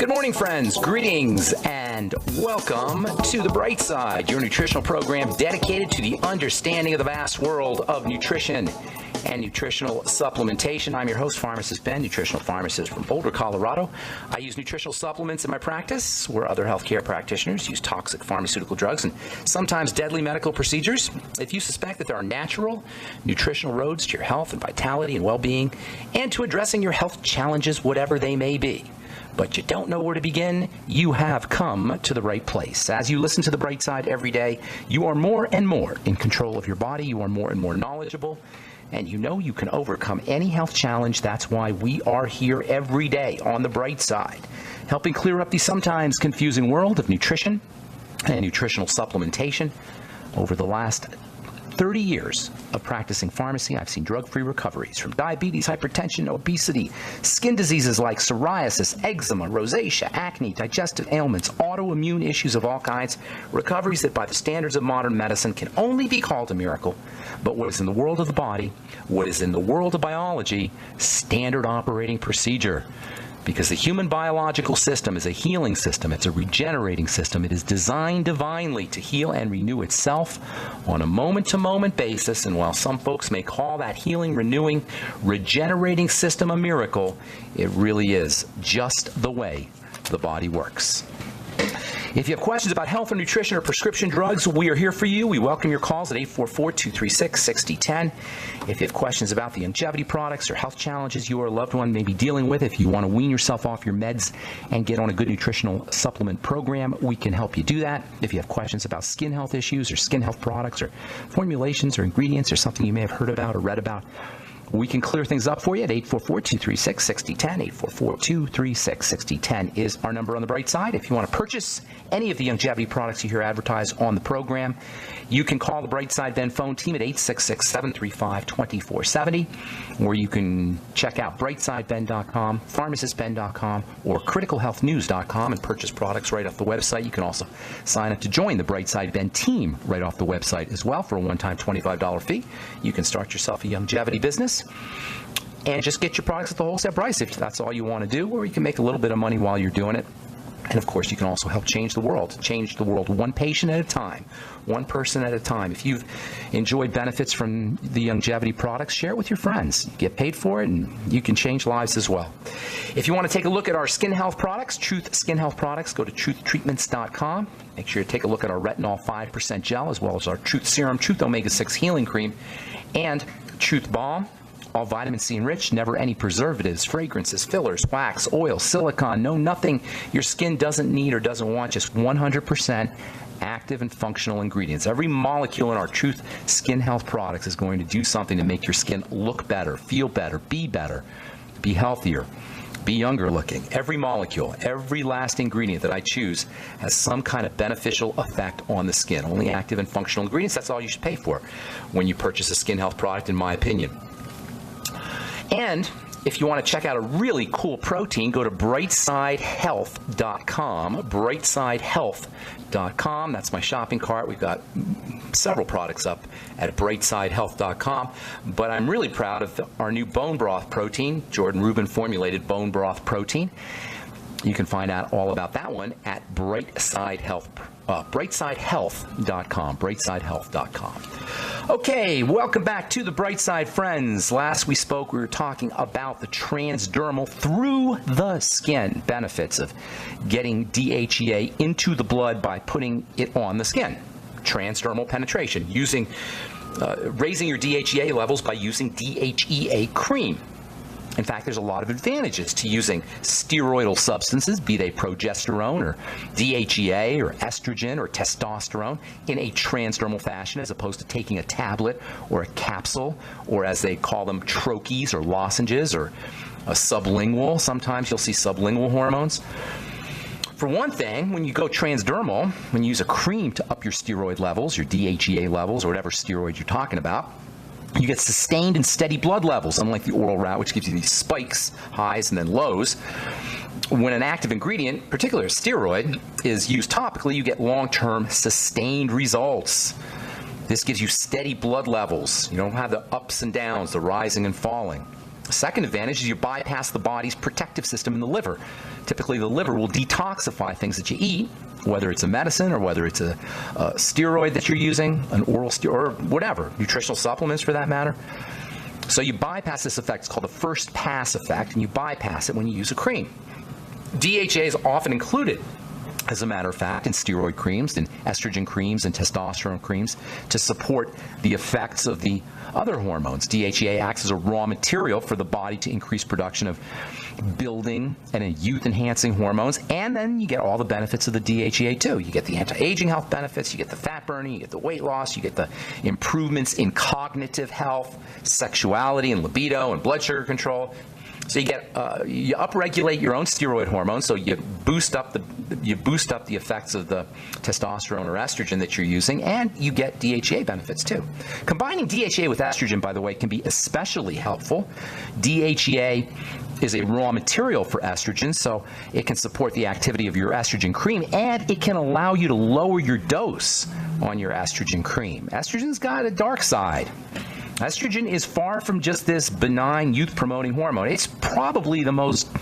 Good morning, friends. Greetings and welcome to The Bright Side, your nutritional program dedicated to the understanding of the vast world of nutrition and nutritional supplementation. I'm your host, Pharmacist Ben, nutritional pharmacist from Boulder, Colorado. I use nutritional supplements in my practice, where other healthcare practitioners use toxic pharmaceutical drugs and sometimes deadly medical procedures. If you suspect that there are natural nutritional roads to your health and vitality and well-being and to addressing your health challenges, whatever they may be, but you don't know where to begin, you have come to the right place. As you listen to The Bright Side every day, you are more and more in control of your body. You are more and more knowledgeable, and you know you can overcome any health challenge. That's why we are here every day on The Bright Side, helping clear up the sometimes confusing world of nutrition and nutritional supplementation. Over the last 30 years of practicing pharmacy, I've seen drug-free recoveries from diabetes, hypertension, obesity, skin diseases like psoriasis, eczema, rosacea, acne, digestive ailments, autoimmune issues of all kinds, recoveries that by the standards of modern medicine can only be called a miracle. But what is in the world of the body, what is in the world of biology, standard operating procedure. Because the human biological system is a healing system. It's a regenerating system. It is designed divinely to heal and renew itself on a moment-to-moment basis. And while some folks may call that healing, renewing, regenerating system a miracle, it really is just the way the body works. If you have questions about health or nutrition or prescription drugs, we are here for you. We welcome your calls at 844-236-6010. If you have questions about the longevity products or health challenges you or a loved one may be dealing with, if you want to wean yourself off your meds and get on a good nutritional supplement program, we can help you do that. If you have questions about skin health issues or skin health products or formulations or ingredients or something you may have heard about or read about, we can clear things up for you at 844-236-6010. 844-236-6010 is our number on The Bright Side. If you want to purchase any of the longevity products you hear advertised on the program, you can call the Bright Side Ben phone team at 866-735-2470, or you can check out brightsideben.com, pharmacistben.com, or criticalhealthnews.com and purchase products right off the website. You can also sign up to join the Bright Side Ben team right off the website as well for a one-time $25 fee. You can start yourself a longevity business and just get your products at the wholesale price if that's all you want to do, or you can make a little bit of money while you're doing it. And of course, you can also help change the world one patient at a time, one person at a time. If you've enjoyed benefits from the longevity products, share it with your friends. You get paid for it, and you can change lives as well. If you want to take a look at our skin health products, Truth Skin Health products, go to truthtreatments.com. Make sure you take a look at our retinol 5% gel, as well as our Truth Serum, Truth Omega-6 Healing Cream, and Truth Balm. All vitamin C enriched, never any preservatives, fragrances, fillers, wax, oil, silicone, no nothing your skin doesn't need or doesn't want, just 100% active and functional ingredients. Every molecule in our Truth Skin Health products is going to do something to make your skin look better, be healthier, be younger looking. Every molecule, every last ingredient that I choose has some kind of beneficial effect on the skin. Only active and functional ingredients, that's all you should pay for when you purchase a skin health product, in my opinion. And if you want to check out a really cool protein, go to brightsidehealth.com, brightsidehealth.com. That's my shopping cart. We've got several products up at brightsidehealth.com, but I'm really proud of our new bone broth protein, Jordan Rubin formulated bone broth protein. You can find out all about that one at brightsidehealth.com, brightsidehealth.com. Okay, welcome back to The Bright Side, friends. Last we spoke, we were talking about the transdermal through the skin benefits of getting DHEA into the blood by putting it on the skin. Transdermal penetration, raising your DHEA levels by using DHEA cream. In fact, there's a lot of advantages to using steroidal substances, be they progesterone or DHEA or estrogen or testosterone, in a transdermal fashion, as opposed to taking a tablet or a capsule, or as they call them, troches or lozenges, or a sublingual. Sometimes you'll see sublingual hormones. For one thing, when you go transdermal, when you use a cream to up your steroid levels, your DHEA levels, or whatever steroid you're talking about, you get sustained and steady blood levels, unlike the oral route, which gives you these spikes, highs, and then lows. When an active ingredient, particularly a steroid, is used topically, you get long-term sustained results. This gives you steady blood levels. You don't have the ups and downs, the rising and falling. Second advantage is you bypass the body's protective system in the liver. Typically, the liver will detoxify things that you eat, whether it's a medicine or whether it's a steroid that you're using, an oral steroid, or whatever, nutritional supplements for that matter. So you bypass this effect. It's called the first pass effect, and you bypass it when you use a cream. DHEA is often included, as a matter of fact, in steroid creams, in estrogen creams, and testosterone creams to support the effects of the other hormones. DHEA acts as a raw material for the body to increase production of building and youth-enhancing hormones, and then you get all the benefits of the DHEA too. You get the anti-aging health benefits, you get the fat burning, you get the weight loss, you get the improvements in cognitive health, sexuality and libido and blood sugar control. So you get you upregulate your own steroid hormones, so you boost up the effects of the testosterone or estrogen that you're using, and you get DHEA benefits too. Combining DHEA with estrogen, by the way, can be especially helpful. DHEA is a raw material for estrogen, so it can support the activity of your estrogen cream, and it can allow you to lower your dose on your estrogen cream. Estrogen's got a dark side. Estrogen is far from just this benign youth-promoting hormone. It's probably the most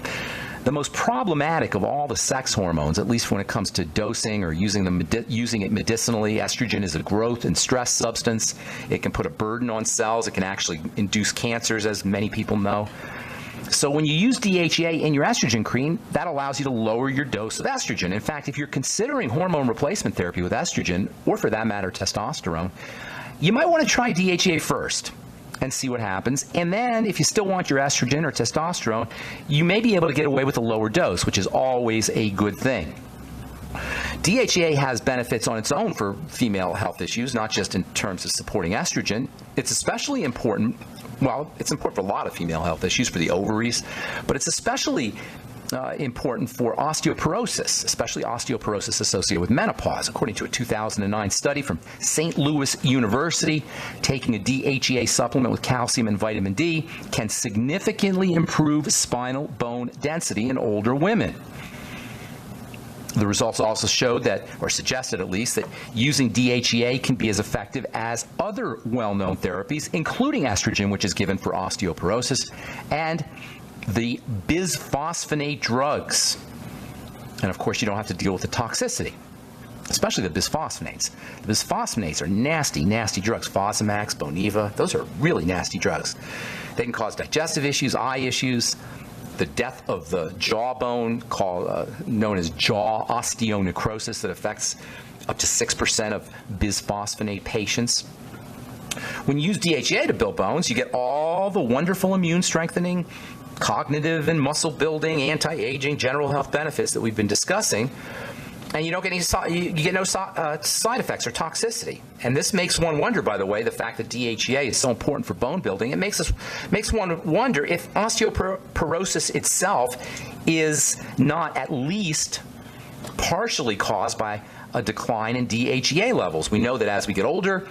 problematic of all the sex hormones, at least when it comes to dosing or using it medicinally. Estrogen is a growth and stress substance. It can put a burden on cells. It can actually induce cancers, as many people know. So when you use DHEA in your estrogen cream, that allows you to lower your dose of estrogen. In fact, if you're considering hormone replacement therapy with estrogen, or for that matter, testosterone, you might want to try DHEA first and see what happens. And then if you still want your estrogen or testosterone, you may be able to get away with a lower dose, which is always a good thing. DHEA has benefits on its own for female health issues, not just in terms of supporting estrogen. It's especially important, well, it's important for a lot of female health issues, for the ovaries, but it's especially important for osteoporosis, especially osteoporosis associated with menopause. According to a 2009 study from St. Louis University, taking a DHEA supplement with calcium and vitamin D can significantly improve spinal bone density in older women. The results also showed that, or suggested at least, that using DHEA can be as effective as other well-known therapies, including estrogen, which is given for osteoporosis, and the bisphosphonate drugs. And of course, you don't have to deal with the toxicity, especially the bisphosphonates. The bisphosphonates are nasty, nasty drugs. Fosamax, Boniva, those are really nasty drugs. They can cause digestive issues, eye issues, the death of the jawbone, known as jaw osteonecrosis, that affects up to 6% of bisphosphonate patients. When you use DHEA to build bones, you get all the wonderful immune strengthening, cognitive and muscle building, anti-aging, general health benefits that we've been discussing, and you don't get no side effects or toxicity. And this makes one wonder, by the way, the fact that DHEA is so important for bone building. It makes one wonder if osteoporosis itself is not at least partially caused by a decline in DHEA levels. We know that as we get older,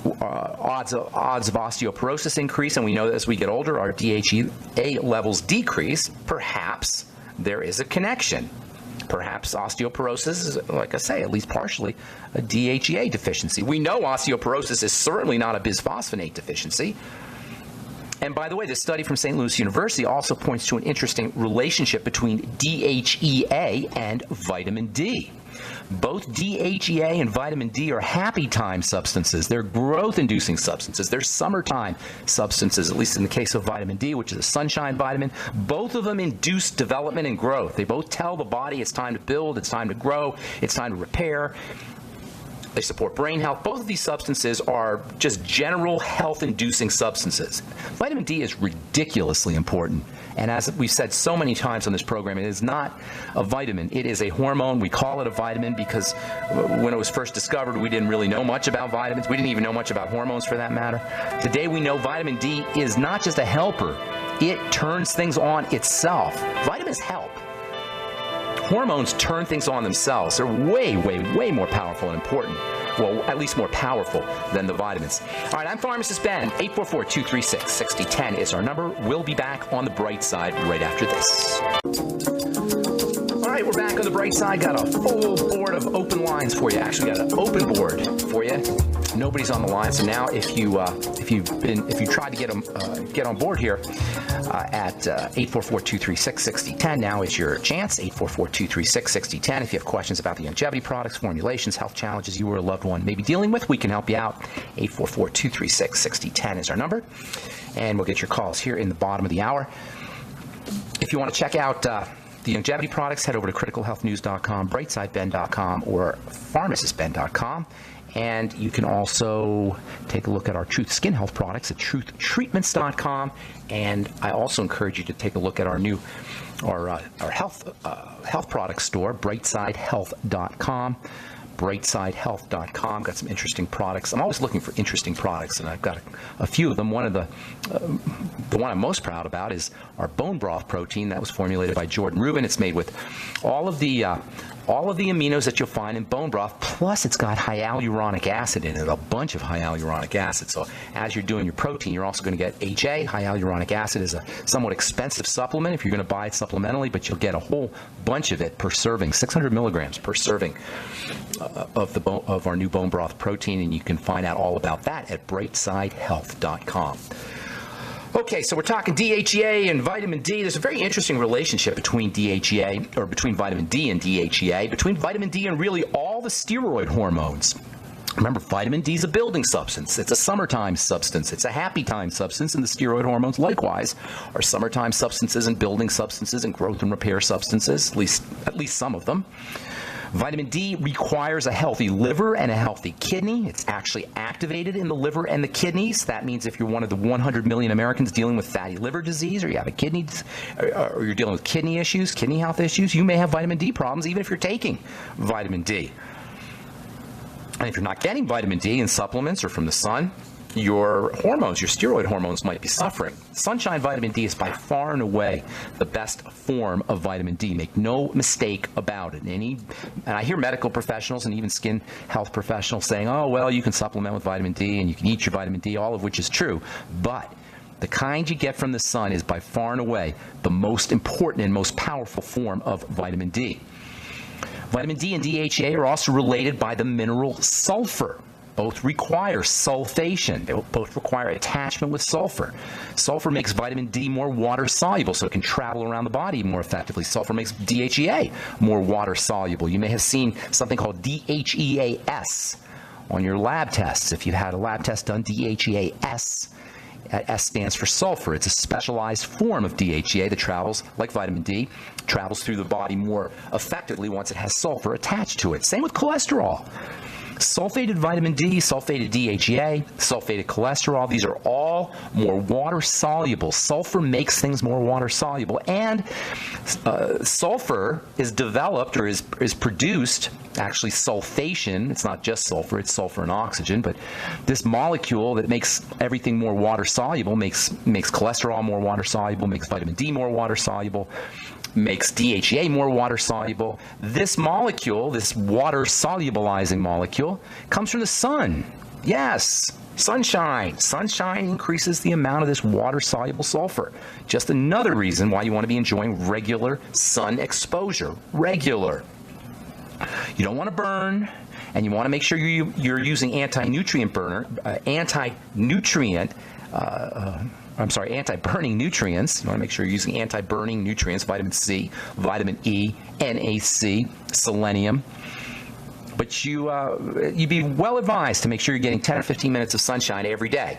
odds of osteoporosis increase, and we know that as we get older, our DHEA levels decrease. Perhaps there is a connection. Perhaps osteoporosis is, like I say, at least partially a DHEA deficiency. We know osteoporosis is certainly not a bisphosphonate deficiency. And by the way, this study from St. Louis University also points to an interesting relationship between DHEA and vitamin D. Both DHEA and vitamin D are happy time substances. They're growth-inducing substances. They're summertime substances, at least in the case of vitamin D, which is a sunshine vitamin. Both of them induce development and growth. They both tell the body it's time to build, it's time to grow, it's time to repair. They support brain health. Both of these substances are just general health-inducing substances. Vitamin D is ridiculously important. And as we've said so many times on this program, it is not a vitamin. It is a hormone. We call it a vitamin because when it was first discovered, we didn't really know much about vitamins. We didn't even know much about hormones, for that matter. Today, we know vitamin D is not just a helper. It turns things on itself. Vitamins help. Hormones turn things on themselves. They're way, way, way more powerful and important. Well, at least more powerful than the vitamins. All right, I'm Pharmacist Ben. 844-236-6010 is our number. We'll be back on the bright side right after this. All right, we're back on the bright side. Got a full board of open lines for you. Actually, got an open board for you. Nobody's on the line. So now, if you tried to get on board here at 844-236-6010, now is your chance. 844-236-6010. If you have questions about the longevity products, formulations, health challenges you or a loved one may be dealing with, we can help you out. 844-236-6010 is our number, and we'll get your calls here in the bottom of the hour. If you want to check out the longevity products, head over to criticalhealthnews.com, brightsideben.com, or pharmacistben.com. And you can also take a look at our Truth Skin Health products at truthtreatments.com. And I also encourage you to take a look at our health product store, brightsidehealth.com. brightsidehealth.com. Got some interesting products. I'm always looking for interesting products, and I've got a few of them. One of the one I'm most proud about is our bone broth protein that was formulated by Jordan Rubin. It's made with all of the aminos that you'll find in bone broth, plus it's got hyaluronic acid in it, a bunch of hyaluronic acid. So as you're doing your protein, you're also going to get HA. Hyaluronic acid is a somewhat expensive supplement if you're going to buy it supplementally, but you'll get a whole bunch of it per serving, 600 milligrams per serving of our new bone broth protein, and you can find out all about that at brightsidehealth.com. Okay, so we're talking DHEA and vitamin D. There's a very interesting relationship between DHEA, or between vitamin D and DHEA, between vitamin D and really all the steroid hormones. Remember, vitamin D is a building substance. It's a summertime substance. It's a happy time substance, and the steroid hormones, likewise, are summertime substances and building substances and growth and repair substances, at least some of them. Vitamin D requires a healthy liver and a healthy kidney. It's actually activated in the liver and the kidneys. That means if you're one of the 100 million Americans dealing with fatty liver disease, or you have a kidney, or you're dealing with kidney issues, kidney health issues, you may have vitamin D problems even if you're taking vitamin D. And if you're not getting vitamin D in supplements or from the sun, your hormones, your steroid hormones, might be suffering. Sunshine vitamin D is by far and away the best form of vitamin D. Make no mistake about it. And I hear medical professionals and even skin health professionals saying, oh, well, you can supplement with vitamin D and you can eat your vitamin D, all of which is true. But the kind you get from the sun is by far and away the most important and most powerful form of vitamin D. Vitamin D and DHEA are also related by the mineral sulfur. Both require sulfation. They both require attachment with sulfur. Sulfur makes vitamin D more water soluble, so it can travel around the body more effectively. Sulfur makes DHEA more water soluble. You may have seen something called DHEAS on your lab tests. If you've had a lab test done, DHEAS, S stands for sulfur. It's a specialized form of DHEA that travels, like vitamin D, travels through the body more effectively once it has sulfur attached to it. Same with cholesterol. Sulfated vitamin D, sulfated DHEA, sulfated cholesterol, these are all more water soluble. Sulfur makes things more water soluble, and sulfur is developed, or is produced, actually sulfation, it's not just sulfur, it's sulfur and oxygen, but this molecule that makes everything more water soluble, makes cholesterol more water soluble, makes vitamin D more water soluble, makes DHEA more water soluble. This molecule, this water solubilizing molecule, comes from the sun. Yes, sunshine. Sunshine increases the amount of this water soluble sulfur. Just another reason why you want to be enjoying regular sun exposure. Regular. You don't want to burn, and you want to make sure you're using anti-burning nutrients. You want to make sure you're using anti-burning nutrients, vitamin C, vitamin E, NAC, selenium. But you'd be well advised to make sure you're getting 10 or 15 minutes of sunshine every day.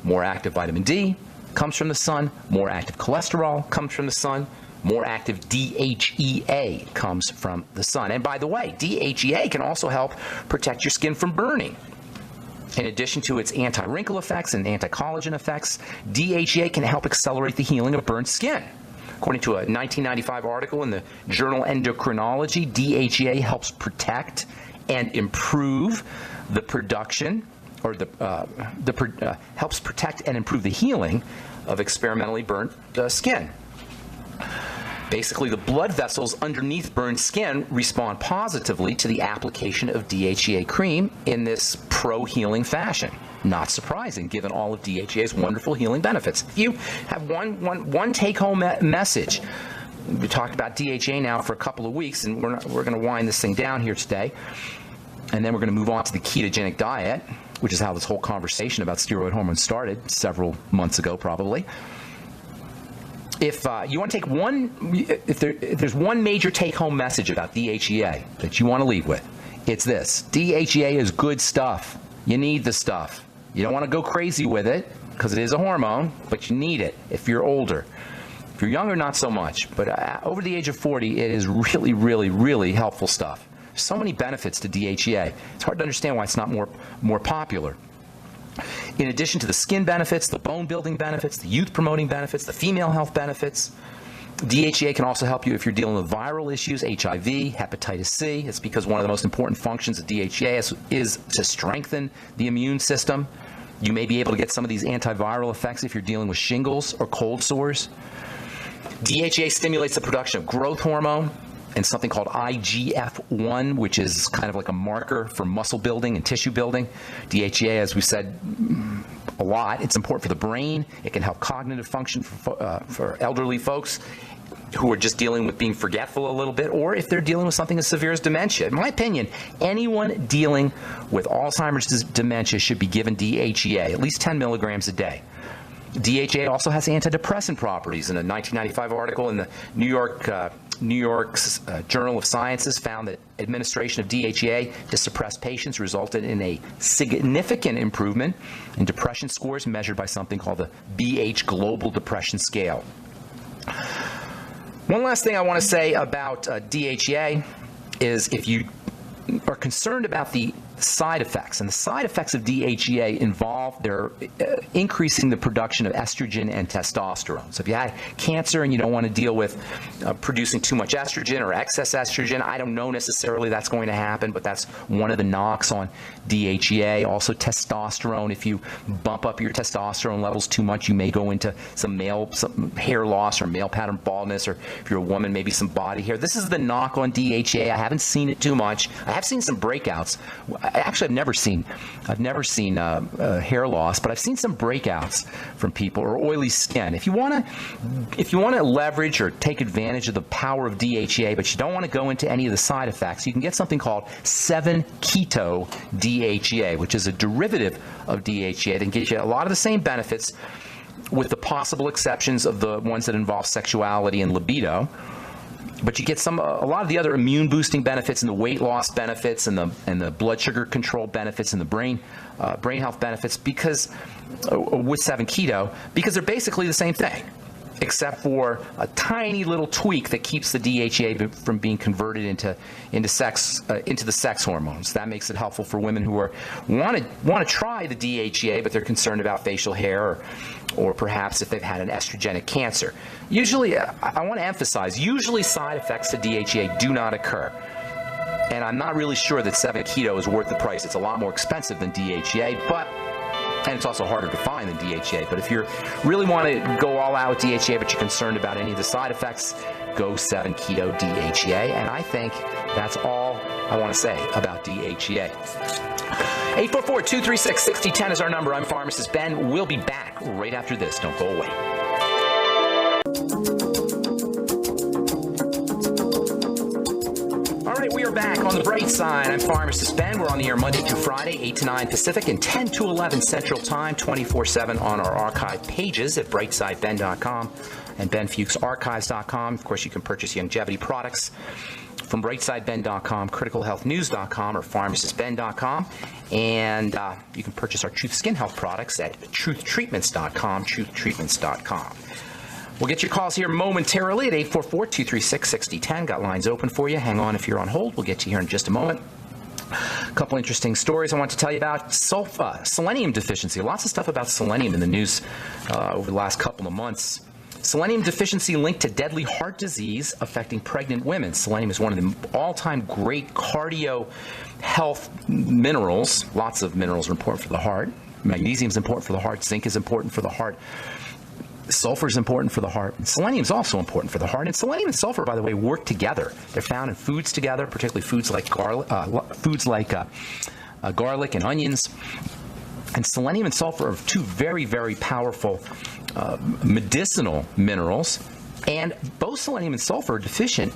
More active vitamin D comes from the sun. More active cholesterol comes from the sun. More active DHEA comes from the sun. And by the way, DHEA can also help protect your skin from burning. In addition to its anti-wrinkle effects and anti-collagen effects, DHEA can help accelerate the healing of burned skin. According to a 1995 article in the journal Endocrinology, DHEA helps protect and improve the production, or helps protect and improve the healing of experimentally burnt skin. Basically, the blood vessels underneath burned skin respond positively to the application of DHEA cream in this pro-healing fashion. Not surprising, given all of DHEA's wonderful healing benefits. If you have one take-home message, we talked about DHEA now for a couple of weeks, and we're going to wind this thing down here today, and then we're going to move on to the ketogenic diet. which is how this whole conversation about steroid hormones started several months ago, probably. If you want to take if there's one major take-home message about DHEA that you want to leave with, it's this: DHEA is good stuff. You need the stuff. You don't want to go crazy with it because it is a hormone, but you need it if you're older. If you're younger, not so much. But over the age of 40, it is really, really, really helpful stuff. So many benefits to DHEA. It's hard to understand why it's not more popular. In addition to the skin benefits, the bone-building benefits, the youth-promoting benefits, the female health benefits, DHEA can also help you if you're dealing with viral issues, HIV, hepatitis C. It's because one of the most important functions of DHEA is to strengthen the immune system. You may be able to get some of these antiviral effects if you're dealing with shingles or cold sores. DHEA stimulates the production of growth hormone and something called IGF-1, which is kind of like a marker for muscle building and tissue building. DHEA, as we said a lot, it's important for the brain. It can help cognitive function for elderly folks who are just dealing with being forgetful a little bit, or if they're dealing with something as severe as dementia. In my opinion, anyone dealing with Alzheimer's dementia should be given DHEA, at least 10 milligrams a day. DHEA also has antidepressant properties. In a 1995 article in the New York's Journal of Sciences found that administration of DHEA to suppressed patients resulted in a significant improvement in depression scores measured by something called the BH Global Depression Scale. One last thing I want to say about DHEA is if you are concerned about the side effects, and the side effects of DHEA involve increasing the production of estrogen and testosterone. So if you had cancer and you don't want to deal with producing too much estrogen or excess estrogen, I don't know necessarily that's going to happen, but that's one of the knocks on DHEA. Also testosterone, if you bump up your testosterone levels too much, you may go into some hair loss or male pattern baldness, or if you're a woman, maybe some body hair. This is the knock on DHEA. I haven't seen it too much. I have seen some breakouts. Actually, I've never seen hair loss, but I've seen some breakouts from people, or oily skin. If you want to leverage or take advantage of the power of DHEA, but you don't want to go into any of the side effects, you can get something called 7-keto DHEA, which is a derivative of DHEA that can get you a lot of the same benefits, with the possible exceptions of the ones that involve sexuality and libido. But you get a lot of the other immune boosting benefits and the weight loss benefits and the blood sugar control benefits and the brain health benefits with 7-keto, because they're basically the same thing, except for a tiny little tweak that keeps the DHEA from being converted into the sex hormones. That makes it helpful for women who want to try the DHEA, but they're concerned about facial hair, or perhaps if they've had an estrogenic cancer. Usually, I want to emphasize, usually side effects to DHEA do not occur. And I'm not really sure that 7-keto is worth the price. It's a lot more expensive than DHEA, and it's also harder to find than DHEA. But if you really want to go all out with DHEA, but you're concerned about any of the side effects, go 7-keto DHEA. And I think that's all I want to say about DHEA. 844-236-6010 is our number. I'm Pharmacist Ben. We'll be back right after this. Don't go away. All right, we are back on the bright side. I'm Pharmacist Ben. We're on the air Monday through Friday, 8 to 9 Pacific and 10 to 11 Central Time, 24/7 on our archive pages at brightsideben.com and benfuchsarchives.com. Of course, you can purchase longevity products from brightsideben.com, criticalhealthnews.com, or pharmacistben.com. And you can purchase our Truth Skin Health products at truthtreatments.com, truthtreatments.com. We'll get your calls here momentarily at 844-236-6010. Got lines open for you. Hang on if you're on hold. We'll get to you here in just a moment. A couple interesting stories I want to tell you about. Selenium deficiency. Lots of stuff about selenium in the news over the last couple of months. Selenium deficiency linked to deadly heart disease affecting pregnant women. Selenium is one of the all-time great cardio health minerals. Lots of minerals are important for the heart. Magnesium is important for the heart. Zinc is important for the heart. Sulfur is important for the heart. Selenium is also important for the heart. And selenium and sulfur, by the way, work together. They're found in foods together, particularly foods like garlic and onions. And selenium and sulfur are two very, very powerful medicinal minerals. And both selenium and sulfur are deficient,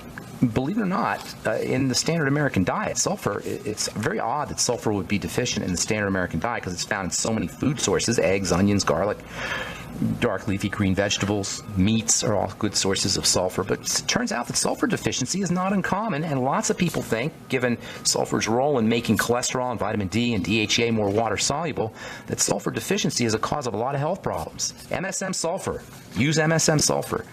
believe it or not, in the standard American diet. Sulfur, it's very odd that sulfur would be deficient in the standard American diet because it's found in so many food sources: eggs, onions, garlic, dark leafy green vegetables, meats are all good sources of sulfur. But it turns out that sulfur deficiency is not uncommon, and lots of people think, given sulfur's role in making cholesterol and vitamin D and DHA more water soluble, that sulfur deficiency is a cause of a lot of health problems. MSM sulfur. Use MSM sulfur.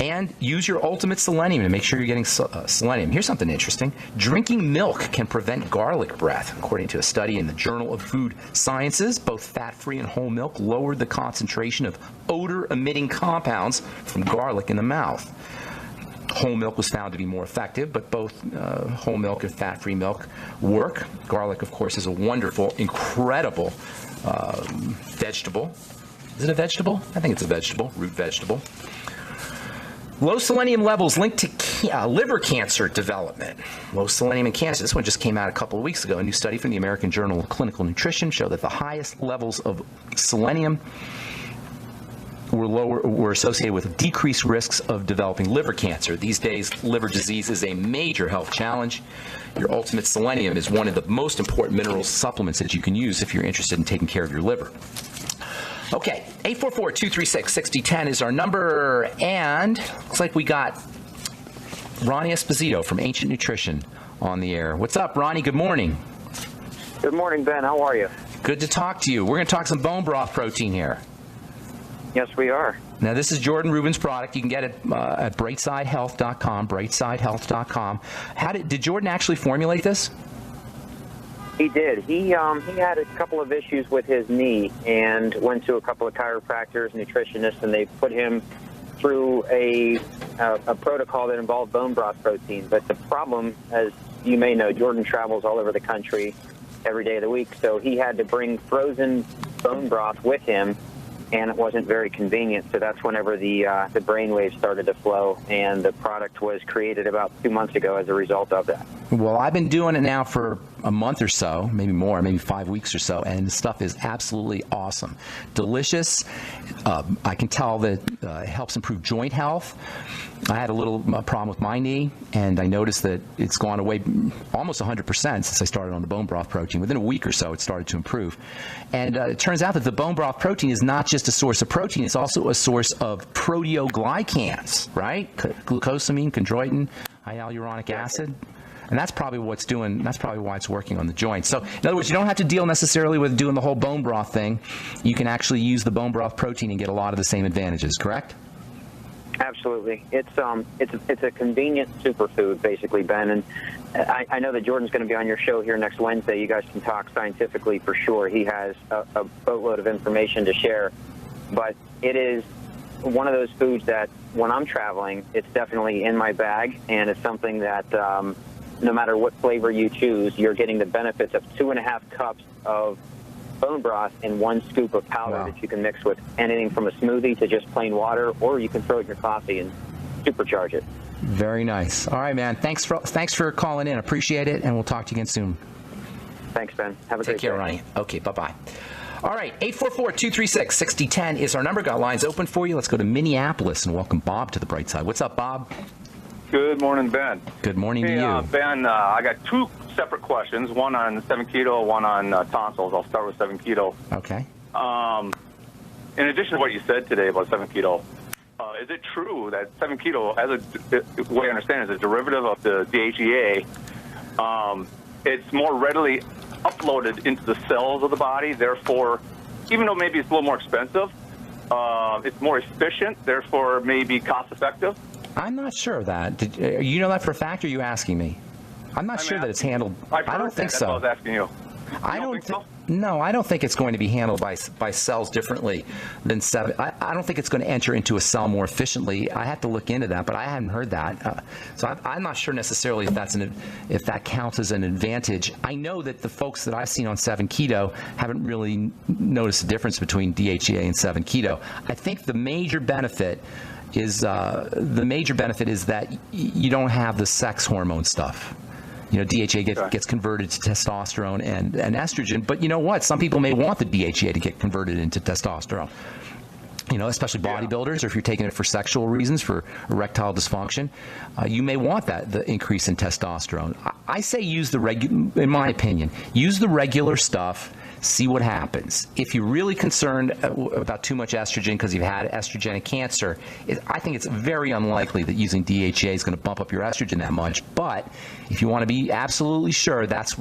And use your ultimate selenium to make sure you're getting selenium. Here's something interesting. Drinking milk can prevent garlic breath. According to a study in the Journal of Food Sciences, both fat-free and whole milk lowered the concentration of odor-emitting compounds from garlic in the mouth. Whole milk was found to be more effective, but both whole milk and fat-free milk work. Garlic, of course, is a wonderful, incredible vegetable. Is it a vegetable? I think it's a vegetable, root vegetable. Low selenium levels linked to liver cancer development. Low selenium in cancer. This one just came out a couple of weeks ago. A new study from the American Journal of Clinical Nutrition showed that the highest levels of selenium were associated with decreased risks of developing liver cancer. These days, liver disease is a major health challenge. Your ultimate selenium is one of the most important mineral supplements that you can use if you're interested in taking care of your liver. Okay, 844-236-6010 is our number, and looks like we got Ronnie Esposito from Ancient Nutrition on the air. What's up, Ronnie? Good morning. Good morning, Ben. How are you? Good to talk to you. We're going to talk some bone broth protein here. Yes, we are. Now, this is Jordan Rubin's product. You can get it at brightsidehealth.com, brightsidehealth.com. Did Jordan actually formulate this? He did. He had a couple of issues with his knee and went to a couple of chiropractors, nutritionists, and they put him through a protocol that involved bone broth protein. But the problem, as you may know, Jordan travels all over the country every day of the week, so he had to bring frozen bone broth with him, and it wasn't very convenient. So that's whenever the brainwaves started to flow, and the product was created about 2 months ago as a result of that. Well, I've been doing it now for a month or so, maybe more, maybe 5 weeks or so, and the stuff is absolutely awesome. Delicious. I can tell that it helps improve joint health. I had a little problem with my knee, and I noticed that it's gone away almost 100% since I started on the bone broth protein. Within a week or so, it started to improve. And it turns out that the bone broth protein is not just a source of protein, it's also a source of proteoglycans, right? Glucosamine, chondroitin, hyaluronic acid. And that's probably why it's working on the joint. So, in other words, you don't have to deal necessarily with doing the whole bone broth thing. You can actually use the bone broth protein and get a lot of the same advantages, correct? Absolutely. It's a convenient superfood, basically, Ben. And I know that Jordan's going to be on your show here next Wednesday. You guys can talk scientifically for sure. He has a boatload of information to share. But it is one of those foods that when I'm traveling, it's definitely in my bag, and it's something that no matter what flavor you choose, you're getting the benefits of 2.5 cups of bone broth in 1 scoop of powder. Wow. That you can mix with anything from a smoothie to just plain water, or you can throw it in your coffee and supercharge it. Very nice. All right, man. Thanks for calling in. Appreciate it, and we'll talk to you again soon. Thanks, Ben. Have a great day. Take care, Ronnie. Okay, bye-bye. All right, 844-236-6010 is our number. Got lines open for you. Let's go to Minneapolis and welcome Bob to the bright side. What's up, Bob? Good morning, Ben. Good morning to you. Ben, I got 2 separate questions, one on 7 keto, one on tonsils. I'll start with 7 keto. Okay. In addition to what you said today about 7 keto, is it true that 7 keto, as the way I understand it, is a derivative of the DHEA? It's more readily uploaded into the cells of the body, therefore, even though maybe it's a little more expensive, it's more efficient, therefore maybe cost-effective? I'm not sure of that. You know that for a fact, or are you asking me? I'm not sure that it's handled. I don't think so. That's what I was asking you. I don't think so? No, I don't think it's going to be handled by cells differently than 7. I don't think it's going to enter into a cell more efficiently. I have to look into that, but I haven't heard that. So I'm not sure necessarily if that counts as an advantage. I know that the folks that I've seen on 7 keto haven't really noticed the difference between DHEA and 7 keto. I think the major benefit is that you don't have the sex hormone stuff. You know, DHA gets converted to testosterone and estrogen. But you know what? Some people may want the DHA to get converted into testosterone. especially bodybuilders, or if you're taking it for sexual reasons, for erectile dysfunction, you may want the increase in testosterone. I say in my opinion, use the regular stuff. See what happens. If you're really concerned about too much estrogen because you've had estrogenic cancer, I think it's very unlikely that using DHEA is going to bump up your estrogen that much. But if you want to be absolutely sure, that's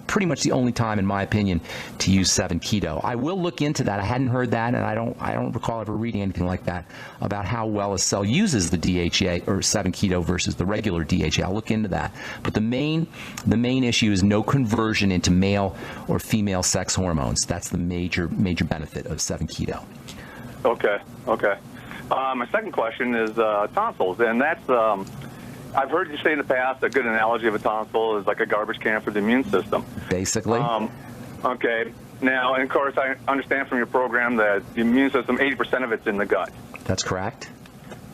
pretty much the only time, in my opinion, to use 7-keto. I will look into that. I hadn't heard that, and I don't recall ever reading anything like that about how well a cell uses the DHEA or 7-keto versus the regular DHEA. I'll look into that. But the main issue is no conversion into male or female sex hormones. That's the major benefit of 7-keto. Okay. My second question is tonsils, and that's I've heard you say in the past a good analogy of a tonsil is like a garbage can for the immune system. Basically. Okay. Now, and of course, I understand from your program that the immune system, 80% of it's in the gut. That's correct.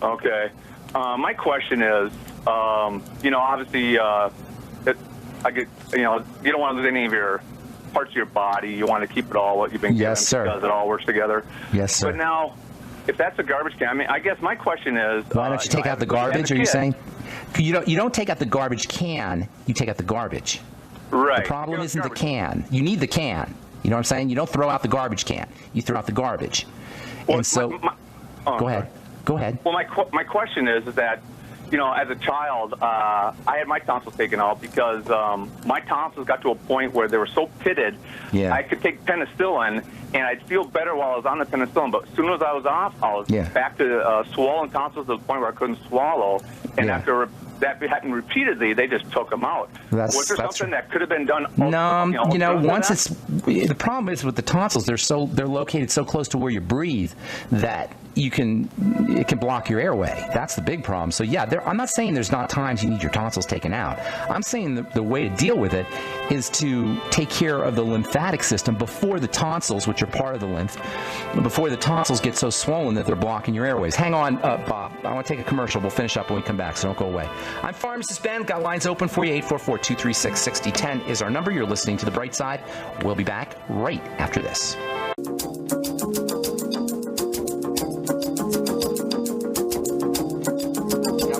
Okay. My question is, obviously, you don't want to lose any of your parts of your body. You want to keep it all what you've been given. Yes, sir. Because it all works together. Yes, sir. But now, if that's a garbage can, I guess my question is, why don't you take out the garbage? Are you saying you don't take out the garbage can? You take out the garbage. Right. The problem isn't the can. You need the can. You know what I'm saying? You don't throw out the garbage can. You throw out the garbage. Well, and so, go ahead. Go ahead. Well, my question is that, as a child, I had my tonsils taken out because my tonsils got to a point where they were so pitted, I could take penicillin, and I'd feel better while I was on the penicillin. But as soon as I was off, I was back to swollen tonsils to the point where I couldn't swallow. And after that happened repeatedly, they just took them out. Was there something that could have been done? No, once the problem is with the tonsils, they're located so close to where you breathe that it can block your airway. That's the big problem. So I'm not saying there's not times you need your tonsils taken out. I'm saying the way to deal with it is to take care of the lymphatic system before the tonsils, which are part of the lymph, before the tonsils get so swollen that they're blocking your airways. Hang on, Bob. I want to take a commercial. We'll finish up when we come back, so don't go away. I'm Pharmacist Ben. Got lines open for you. 844-236-6010 is our number. You're listening to The Bright Side. We'll be back right after this.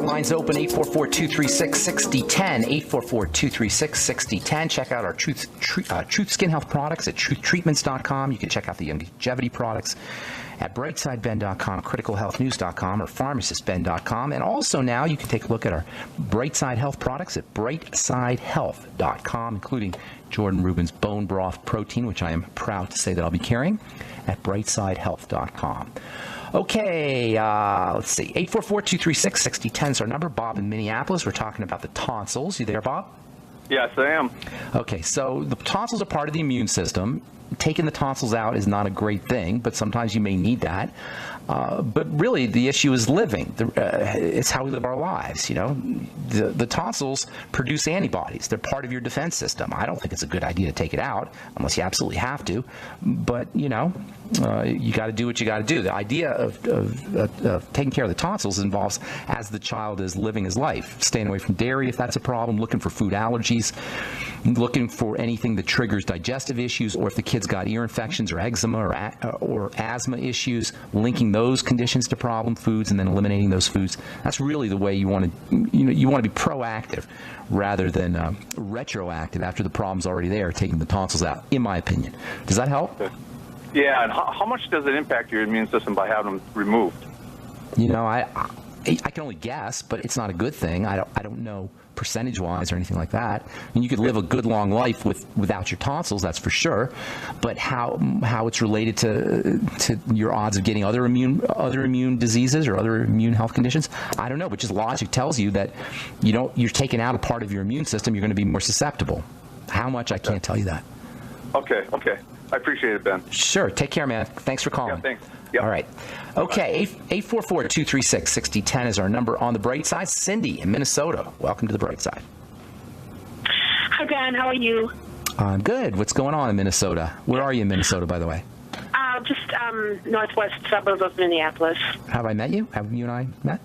Lines open, 844-236-6010, 844-236-6010. Check out our Truth Skin Health products at truthtreatments.com. You can check out the longevity products at brightsideben.com, criticalhealthnews.com, or pharmacistben.com. And also now you can take a look at our Brightside Health products at brightsidehealth.com, including Jordan Rubin's Bone Broth Protein, which I am proud to say that I'll be carrying at brightsidehealth.com. Okay, let's see. 844-236-6010 is our number. Bob in Minneapolis. We're talking about the tonsils. You there, Bob? Yes, I am. Okay, so the tonsils are part of the immune system. Taking the tonsils out is not a great thing, but sometimes you may need that. But really, the issue is living. It's how we live our lives, The tonsils produce antibodies. They're part of your defense system. I don't think it's a good idea to take it out unless you absolutely have to. But, you got to do what you got to do. The idea of taking care of the tonsils involves, as the child is living his life, staying away from dairy if that's a problem, looking for food allergies, looking for anything that triggers digestive issues, or if the kid's got ear infections or eczema or asthma issues, linking those conditions to problem foods and then eliminating those foods. That's really the way you want to, you want to be proactive rather than retroactive after the problem's already there, taking the tonsils out, in my opinion. Does that help? Yeah, and how much does it impact your immune system by having them removed? I can only guess, but it's not a good thing. I don't know percentage-wise or anything like that. I mean, you could live a good long life without your tonsils, that's for sure. But how it's related to your odds of getting other immune diseases or other immune health conditions, I don't know. But just logic tells you that you're taking out a part of your immune system, you're going to be more susceptible. How much, I can't tell you that. Okay. I appreciate it, Ben. Sure. Take care, man. Thanks for calling. Yeah, thanks. Yep. All right. Okay. 844-236-6010 is our number on the Bright Side. Cindy in Minnesota. Welcome to the Bright Side. Hi, Ben. How are you? I'm good. What's going on in Minnesota? Where are you in Minnesota, by the way? Just northwest suburb of Minneapolis. Have I met you? Have you and I met?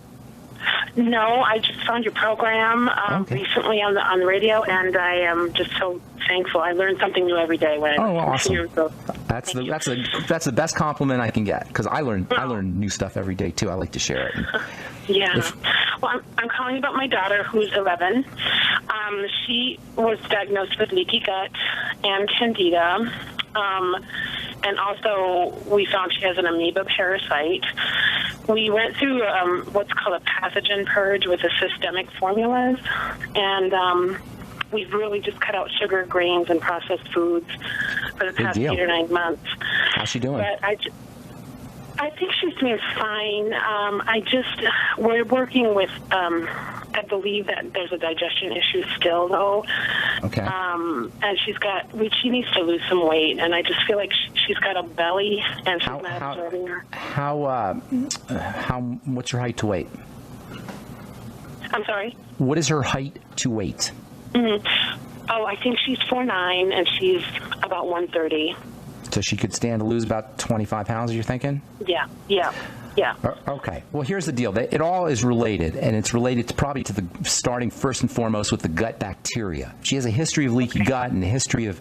No, I just found your program recently on the radio, and I am just so thankful. I learn something new every day when I listen to you. So That's the best compliment I can get, because I learn new stuff every day too. I like to share it. Yeah. Well, I'm calling about my daughter, who's 11. She was diagnosed with leaky gut and candida. And also, we found she has an amoeba parasite. We went through what's called a pathogen purge with the systemic formulas, and we've really just cut out sugar, grains, and processed foods for the past 8 or 9 months. How's she doing? But I think she's doing fine. We're working with, I believe that there's a digestion issue still, though. Okay. And she needs to lose some weight, and I just feel like she's got a belly, and she's not absorbing her. What's her height to weight? I'm sorry? What is her height to weight? Oh, I think she's 4'9", and she's about 130. So she could stand to lose about 25 pounds, you're thinking? Yeah. Okay. Well, here's the deal. It all is related, and it's related to the starting first and foremost with the gut bacteria. She has a history of leaky gut and a history of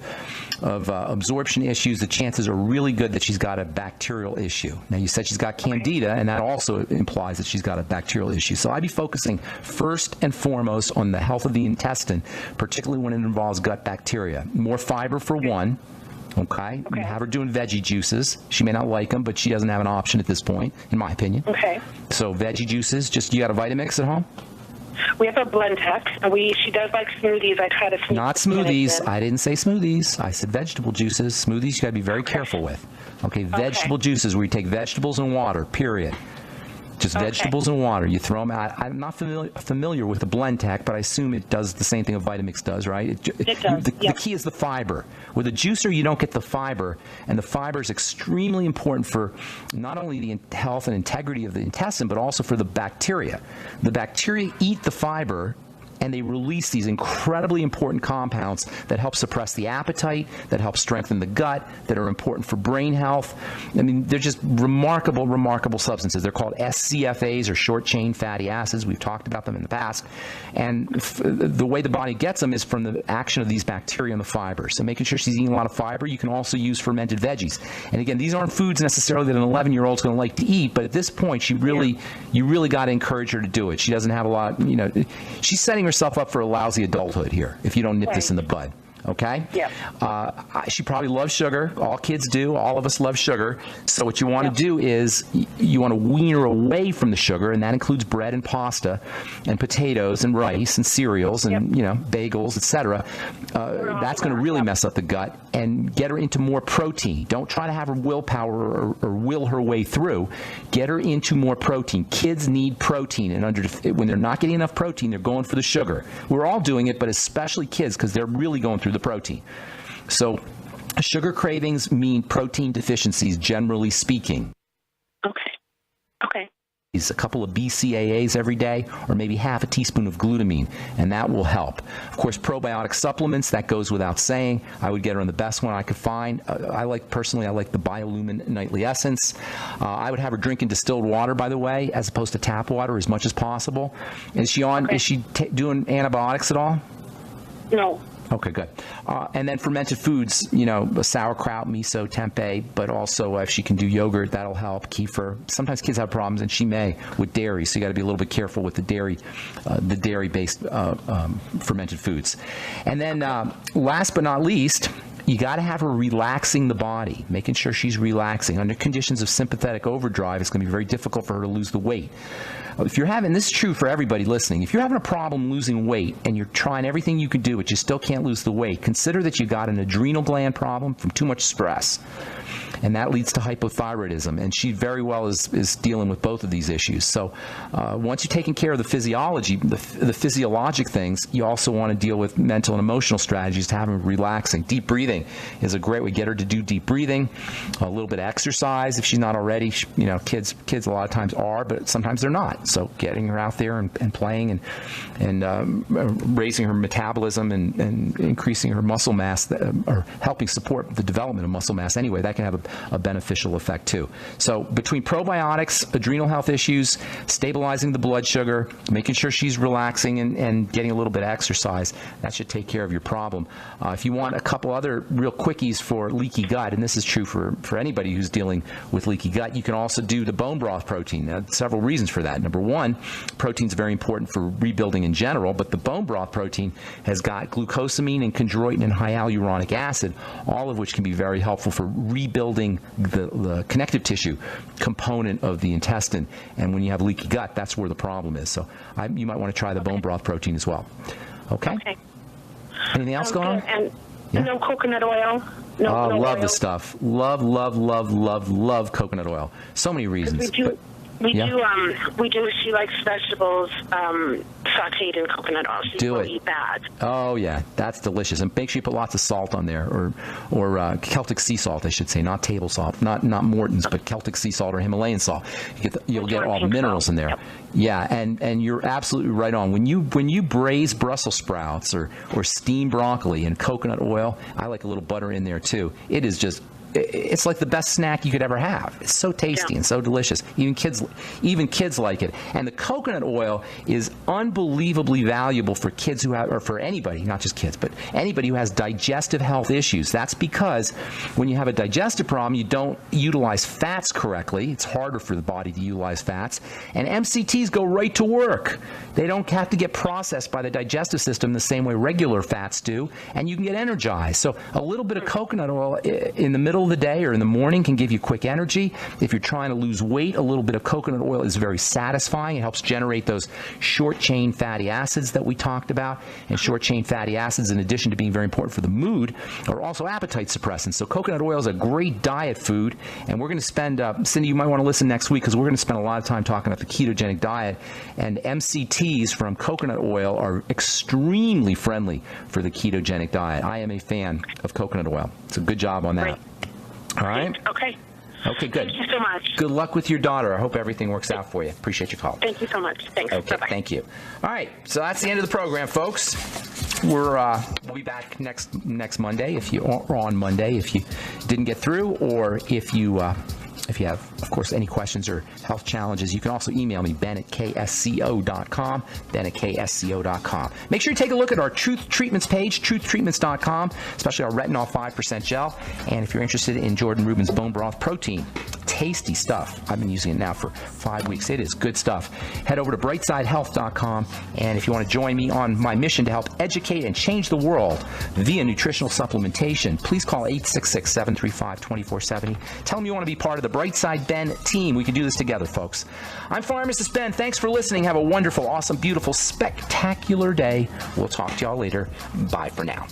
absorption issues. The chances are really good that she's got a bacterial issue. Now, you said she's got candida, and that also implies that she's got a bacterial issue. So I'd be focusing first and foremost on the health of the intestine, particularly when it involves gut bacteria. More fiber for one. Okay. Have her doing veggie juices. She may not like them, but she doesn't have an option at this point, in my opinion. Okay. So veggie juices. You got a Vitamix at home? We have a blend tech. She does like smoothies. I try to. Not smoothies. I didn't say smoothies. I said vegetable juices. Smoothies you got to be very careful with. Okay. Vegetable juices where you take vegetables and water. Period. Just vegetables and water. You throw them out. I'm not familiar with the blend tech, but I assume it does the same thing a Vitamix does, right? It does. The key is the fiber. With a juicer, you don't get the fiber, and the fiber is extremely important for not only the health and integrity of the intestine, but also for the bacteria. The bacteria eat the fiber, and they release these incredibly important compounds that help suppress the appetite, that help strengthen the gut, that are important for brain health. I mean, they're just remarkable, remarkable substances. They're called SCFAs, or short-chain fatty acids. We've talked about them in the past. And the way the body gets them is from the action of these bacteria and the fiber. So making sure she's eating a lot of fiber. You can also use fermented veggies. And again, these aren't foods necessarily that an 11-year-old is going to like to eat, but at this point, you really got to encourage her to do it. She doesn't have a lot, she's setting herself up for a lousy adulthood here if you don't nip this in the bud. Okay? Yeah. She probably loves sugar. All kids do. All of us love sugar. So what you want to do is you want to wean her away from the sugar, and that includes bread and pasta and potatoes and rice and cereals and, bagels, etc. That's going to really mess up the gut, and get her into more protein. Don't try to have her willpower or will her way through. Get her into more protein. Kids need protein, and when they're not getting enough protein, they're going for the sugar. We're all doing it, but especially kids, because they're really going through the protein. So sugar cravings mean protein deficiencies, generally speaking. Okay. A couple of BCAAs every day, or maybe half a teaspoon of glutamine, and that will help. Of course, probiotic supplements, that goes without saying. I would get her on the best one I could find. I like the Biolumin Nightly Essence. I would have her drinking distilled water, by the way, as opposed to tap water, as much as possible. Is she doing antibiotics at all? No. Okay, good. And then fermented foods, sauerkraut, miso, tempeh, but also if she can do yogurt, that'll help. Kefir. Sometimes kids have problems, and she may, with dairy, so you got to be a little bit careful with the dairy-based fermented foods. And then last but not least, you got to have her relaxing the body, making sure she's relaxing. Under conditions of sympathetic overdrive, it's going to be very difficult for her to lose the weight. If you're having, this is true for everybody listening, if you're having a problem losing weight and you're trying everything you can do but you still can't lose the weight, consider that you got an adrenal gland problem from too much stress. And that leads to hypothyroidism. And she very well is dealing with both of these issues. So once you've taken care of the physiology, the physiologic things, you also want to deal with mental and emotional strategies to have them relaxing. Deep breathing is a great way. Get her to do deep breathing, a little bit of exercise if she's not already. Kids a lot of times are, but sometimes they're not. So getting her out there and playing and raising her metabolism and increasing her muscle mass, or helping support the development of muscle mass anyway, that can have a beneficial effect too. So between probiotics, adrenal health issues, stabilizing the blood sugar, making sure she's relaxing and getting a little bit of exercise, that should take care of your problem. If you want a couple other real quickies for leaky gut, and this is true for anybody who's dealing with leaky gut, you can also do the bone broth protein. Now, several reasons for that. Number one, protein is very important for rebuilding in general, but the bone broth protein has got glucosamine and chondroitin and hyaluronic acid, all of which can be very helpful for rebuilding the connective tissue component of the intestine. And when you have leaky gut, that's where the problem is. So you might want to try the bone broth protein as well. Okay? Anything else going on? And no coconut oil? No love oil. the stuff. Love coconut oil. So many reasons. We do. She likes vegetables sautéed in coconut oil. She won't eat that. Oh yeah, that's delicious. And make sure you put lots of salt on there, or Celtic sea salt, I should say, not table salt, not Morton's, but Celtic sea salt or Himalayan salt. You'll get all the minerals in there. Yep. Yeah, and you're absolutely right on. When you braise Brussels sprouts or steam broccoli in coconut oil, I like a little butter in there too. It's like the best snack you could ever have. It's so tasty and so delicious. Even kids like it. And the coconut oil is unbelievably valuable for kids who have, or for anybody, not just kids, but anybody who has digestive health issues. That's because when you have a digestive problem, you don't utilize fats correctly. It's harder for the body to utilize fats. And MCTs go right to work. They don't have to get processed by the digestive system the same way regular fats do, and you can get energized. So a little bit of coconut oil in the middle of the day or in the morning can give you quick energy. If you're trying to lose weight, a little bit of coconut oil is very satisfying. It helps generate those short-chain fatty acids that we talked about. And short-chain fatty acids, in addition to being very important for the mood, are also appetite suppressants. So coconut oil is a great diet food. And we're going to spend, Cindy, you might want to listen next week because we're going to spend a lot of time talking about the ketogenic diet. And MCTs from coconut oil are extremely friendly for the ketogenic diet. I am a fan of coconut oil. It's a good job on that. Great. All right? Okay, good. Thank you so much. Good luck with your daughter. I hope everything works out for you. Appreciate your call. Thank you so much. Thanks. Okay, Bye-bye. thank you. All right, so that's the end of the program, folks. We'll be back next Monday or on Monday if you didn't get through, or if you have, of course, any questions or health challenges, you can also email me, ben@ksco.com, ben@ksco.com. Make sure you take a look at our Truth Treatments page, truthtreatments.com, especially our retinol 5% gel. And if you're interested in Jordan Rubin's bone broth protein, tasty stuff. I've been using it now for 5 weeks. It is good stuff. Head over to brightsidehealth.com. And if you want to join me on my mission to help educate and change the world via nutritional supplementation, please call 866-735-2470. Tell them you want to be part of the Brightside Ben team. We can do this together, folks. I'm Pharmacist Ben. Thanks for listening. Have a wonderful, awesome, beautiful, spectacular day. We'll talk to y'all later. Bye for now.